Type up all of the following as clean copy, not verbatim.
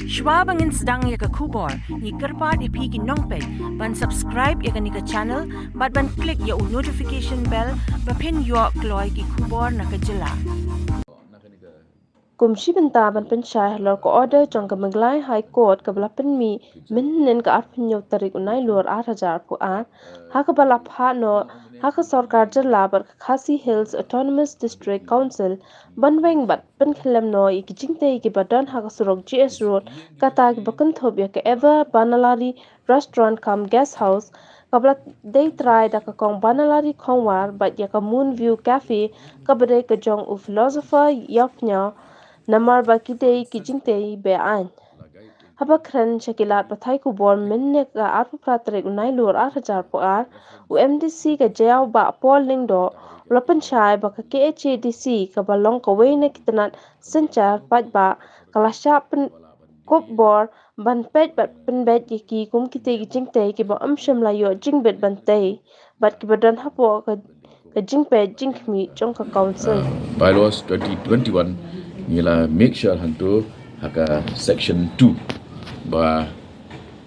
Shwa bangin sedang ya ke khubor, ni kerpa di pi ki nongpet, ban subscribe ya ke ni ke channel, ban klik ya notification bell, pin yo kloy ki khubor na ke jylla. Kumshi bynta ban Pynshai Halor ko order Jong ke Meghalaya High Court ke belapen mynnin ke Iawphniaw tarik Nailur 8,000 puan Haba phah no sorkar jylla ban Khasi Hills Autonomous District Council ban Weng bat Pynkhllem no iki Jingtei Beain surok GS Road kata kynthup ya ke Ever Banalari Restaurant kam guest house kabla day trai da ke Kong Banalari Khongwar bat ya ke Moon View Café kabade ke Jong Philosopher Iawphniaw namar bakidei ki Jingtei Beain. Haba kren shakilat pathai khubor mynnin ka tarik Nailur 8,000 puan UMDC ka Jaiaw Bah Paul Lyngdoh ula Pynshai baka KHADC ka balong ka Weng kitanat sencar pajba kalasya khubor ban pej bat penbet ki kum kite ki Jingtei ki ba amsham layo jingbet bantay bat ki badan hapo ka jingpet jingkmi jong ka council. Bylaws 2021 nila make sure hantu haka section 2 ba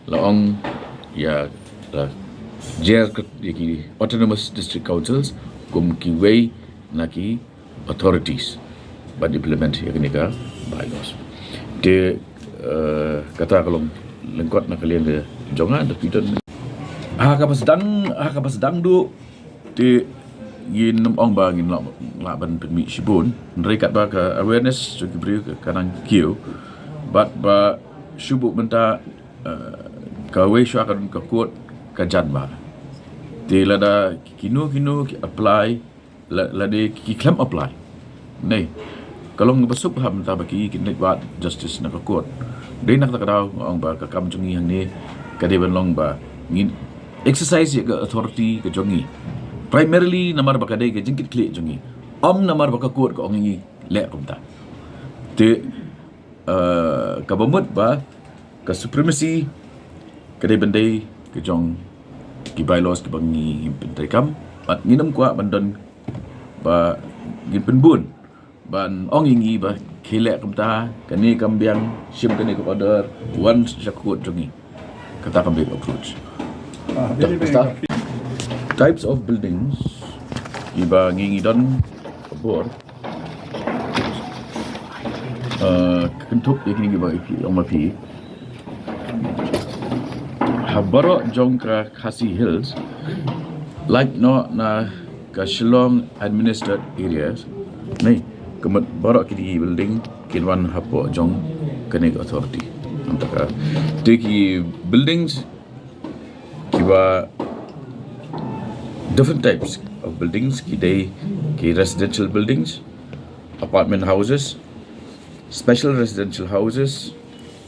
laong ya la jer ki autonomous district councils kum ki way naki authorities ba implement ya ka bylaws de kata kalau lengkot nak kalian ke jongan de piton haka pas dang du de yin ong ba ngin la ban mi shibun rekat ba ka awareness so kibri kanang kiu but ba shubu benta ka we shu akan ka court ka jan ba de lada kinu ki apply la de ki claim apply nei kalau ngabasup ha benta ba ki kin ba justice na ka court de nak ta daw ong ba ka kam jungi hang ni ka de ban long ba ngin exercise ya ka authority ka jungi primarily namar baka day ke jingkit klik jungi namar baka court ko ongi le kumta te kabamut ba ka supremacy kadai bandai ke jong ki bylaws ke bangi pentai kam at nginam kwa bandon ba gin penbun ban ongi ba khile kumta kani kambiang sim kani ko order one shakut jungi kata kambing approach types of buildings iba ngingidon khubor kynthup ikini iba omapi habaro jong ka Khasi Hills like no na ka Shillong administered areas nei kemat barok kini building kinwan hapo jong kanig authority antaka teki buildings kiba different types of buildings ki residential buildings, apartment houses, special residential houses,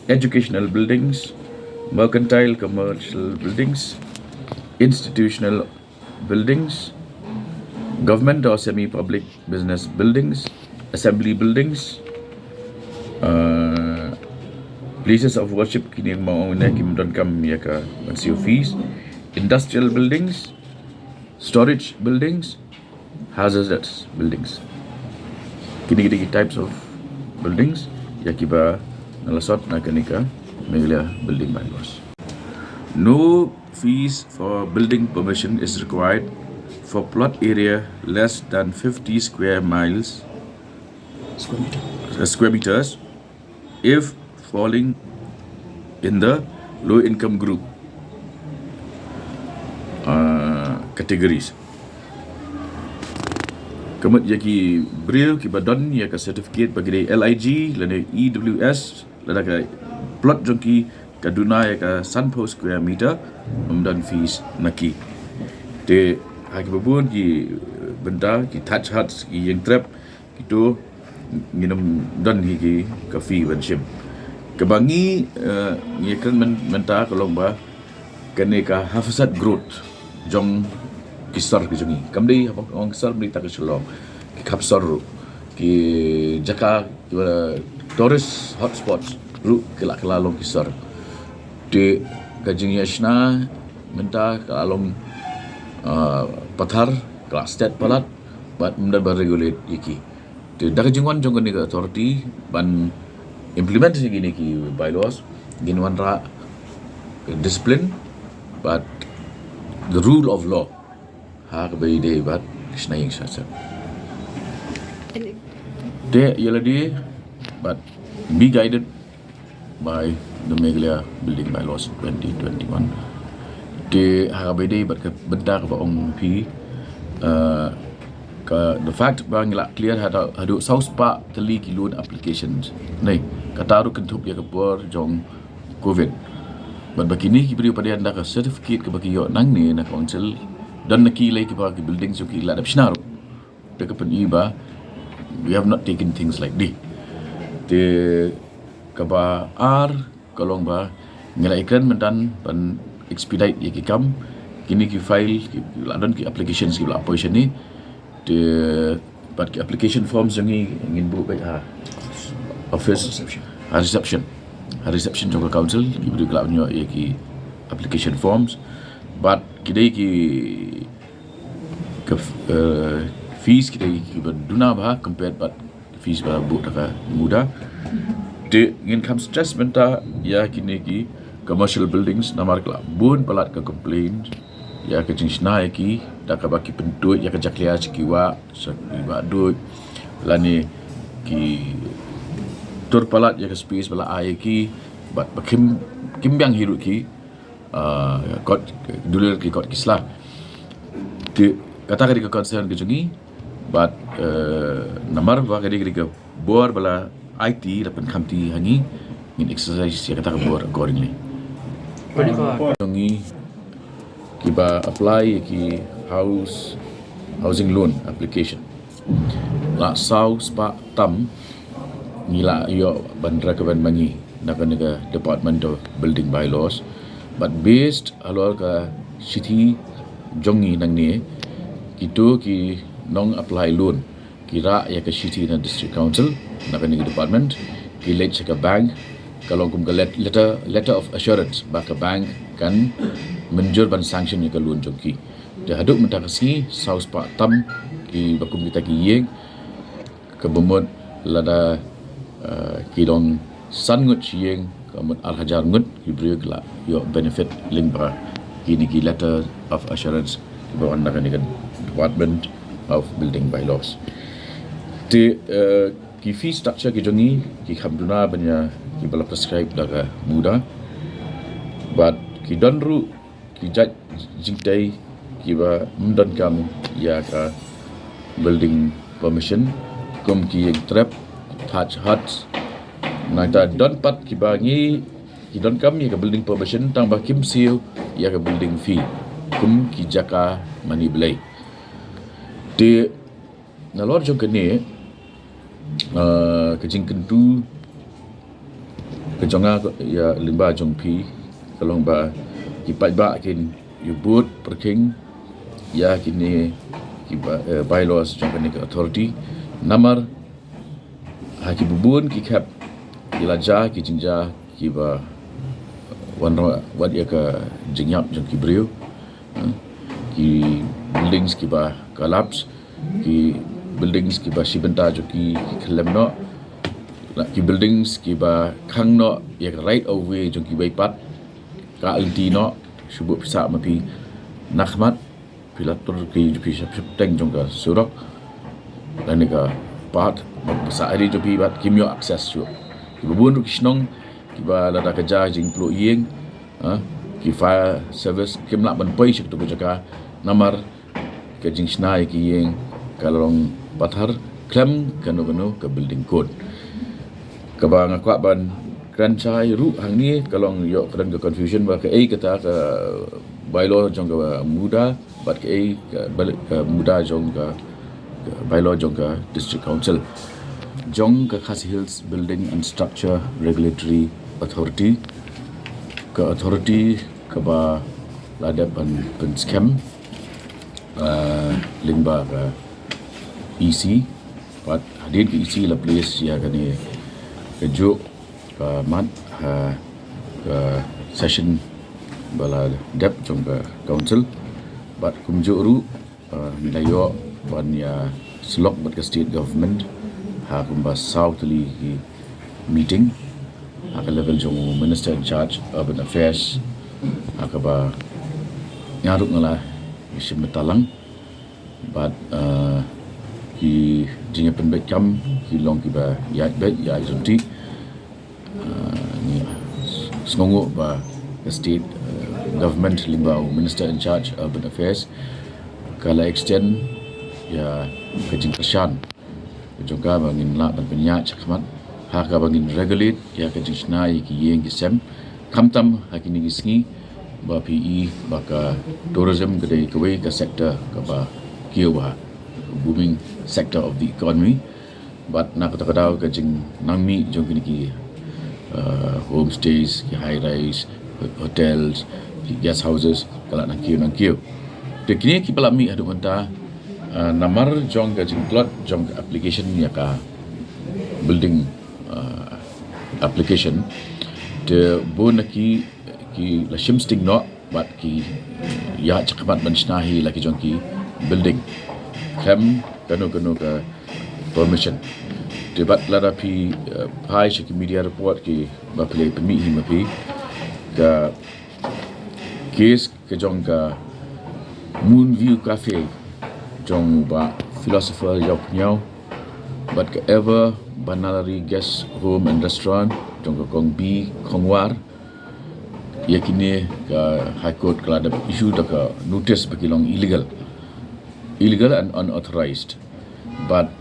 educational buildings, mercantile commercial buildings, institutional buildings, government or semi-public business buildings, assembly buildings, places of worship kini mau na kimdon kam ya ka mansio fees, industrial buildings, storage buildings, hazardous buildings. Kini types of buildings yakiba nalasot na kanika Meghalaya building bylaws. No fees for building permission is required for plot area less than 50 square meters if falling in the low income group categories. Kemudian yaki beriu ki badan ya ka certificate bagi dia LIG lada EWS lada ka plot jongki kaduna ya ka sanpo square meter dan fees naki de hagi babun ki benda ki touch huts ki yang trap itu nginum dan higi ka fee banshim kebangi ya kan menta kolong ba kene ka hafsat growth jong kisar ki jungi kamdi orang kisar beli tak Shillong ki kapsar ki jaka tourist hotspots ru kelak long kisar de kajing yashna menta kalong pathar kelas state palat bat menda regulate iki de dak jingwan jong ni authority ban implementasi gini ki bylaws gin wanra discipline but the rule of law ha ka bai de bat snaying sasa de yeladi but be guided by the Meghalaya building bylaws 2021 de ha bai de bat ka benda ka ong pi the fact bang la clear hadu south pa tali ki loan applications nei kataru kynthup ya khubor jong covid but bakini ki beri pada anda ka certificate ke bagi yo nang ni na council dan ki lai ki bagi building so ki la dapsnar de ka pen iba we have not taken things like this de kaba ar kalong ba ngela ikran mendan ban expedite ye ki kam kini ki file ki ladon ki applications ki la application ni de but ki application forms yang ingin bu baik office reception jong council ki beri kelak nyo ye ki application forms but kidai ki fees kidai ki berduna bah compared but fees ba bu taka muda de ingin kam stress benta ya kini ki commercial buildings namar kelak bun pelat ke complaint ya ke jingsna ki da ka baki pendut ya ke jaklia kiwa dut lani ki tur palat ya ke space bala ai ki bat bakim kimbyang hiru ki kot dulu ki kot kislah de kata ka concern ke jungi but namar ba ka ke bor bala IT dapat khamti hangi in exercise ya kata ka bor accordingly jungi kiba apply ki housing loan application la sau spa tam ngila yo bandra ke ban mangi naka department of building bylaws but based Halor ka city jongi nang ni kitu ki nong apply loan kira ya ke city na district council naka ni department ki let ka bank kalau kum ka letter of assurance ba ka bank kan menjur ban sanction ni ka loan jongki de haduk mentakasi saus pa tam ki bakum kita ki yeng ke bomot lada ki dong san ngut yeng kamut al hajar ngut ibri la yo benefit limbra ki ni letter of assurance ba anda kan department of building bylaws de ki fee structure ki jongi ki khamduna banya ki bala prescribe daga muda but ki donru ki Jingtei kiba mdan kam ya ka building permission kum ki trap touch huts nata don pat kiba ngi ki don kam ya ka building permission tambah kim seal ya ka building fee kum ki jaka mani belai de nalor jong kene ke jingkentu ke jonga ya limba jong pi kalong ba kipat ba kin you boot perking ya kini kiba bylaws jong kene authority namar haki bubun ki kap ilaja ki jingja kiba wanro wat ya ka jingyap jong ki brio ki buildings kiba collapse ki buildings kiba shibenta jo ki Pynkhllem no ki buildings kiba khang no ya right of way jong ki baipat ka alti no shubu pisa mapi nakhmat pilatur ki pisa teng jong ka surok dan ka pat sa ari jo pi bat kimyo access jo ki bubun kisnong kiba lada kerja jing plo yeng ki fire service kimla ban poi shik to jaga namar ke jing snai ki yeng kalong pathar klem kanu ke building code kaba ngakwa ban Pynshai ru hang ni kalong yo kren ke confusion ba ke kata ke bylaw jong ke muda bat ke muda jong ke bylaw jong ke district council jong ke Khasi Hills Building and Structure Regulatory Authority ke ba lada ban scam limba ke EC but hadir ke EC la place ya kani ke jo ka mat ke session bala dep jong ke council but kumjo ru nayo ban ya slok bat ke state government ha kumba south li ki meeting haka level jong minister in charge urban affairs haka ba ngaruk ngala isim metalang but ki jinga penbet kam ki long ki ba ya bet ya junti ni sngongo ba the state government limbau minister in charge urban affairs kala extend ya kajing kashan juga bangin la ban penya chakmat haka bangin regulate ya kajing snai ki yeng ki sem kamtam hakini gisngi ba PE baka tourism kedai kawai ka sector ka ba kiwa booming sector of the economy but nak kata kajing nangmi jong kini ki homestays ki high rise hotels ki guest houses kala nak kiu kini ki pelami adu banta namar jong kajing plot jong application ya ka building application de bonaki ki la shimsting no but ki ya chakamat menshnahi laki jong ki building kem kanu ka permission debat lada pi phah ki media report ki ba play permit him pi ka case ke jong ka Moon View Café Jong ba Philosopher Iawphniaw but ka Ever Banalari Guest Home and Restaurant Jong ka Kong Khongwar yakini ka High Court kala ada issue ka notice bagi long illegal and unauthorized but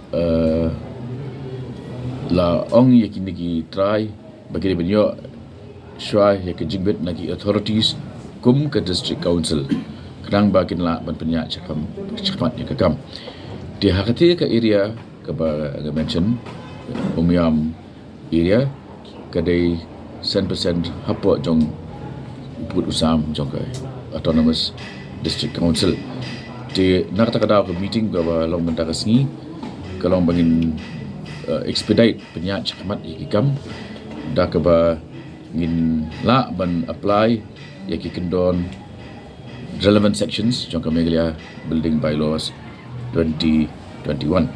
la ong yakini ki trai bagi benyo shwa yak jingbet nagi authorities kum ka district council kadang bakin la ban penya chakat ni kakam di hakati ka area ka ba mention umiam area kadai 100% hapo jong put usam jong ka autonomous district council di nak kata ke meeting ba long benda kasni kalong bangin expedite penya chakat ikam da ka ba ngin la ban apply yaki kendon relevant sections jong Meghalaya building bylaws 2021.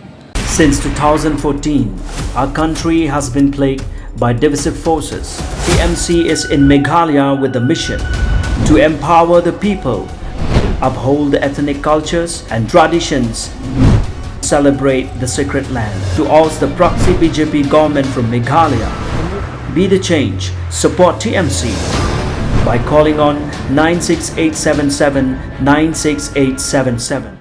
Since 2014, our country has been plagued by divisive forces. TMC is in Meghalaya with the mission to empower the people, uphold the ethnic cultures and traditions, celebrate the sacred land. To oust the proxy BJP government from Meghalaya, be the change, support TMC by calling on 96877 96877.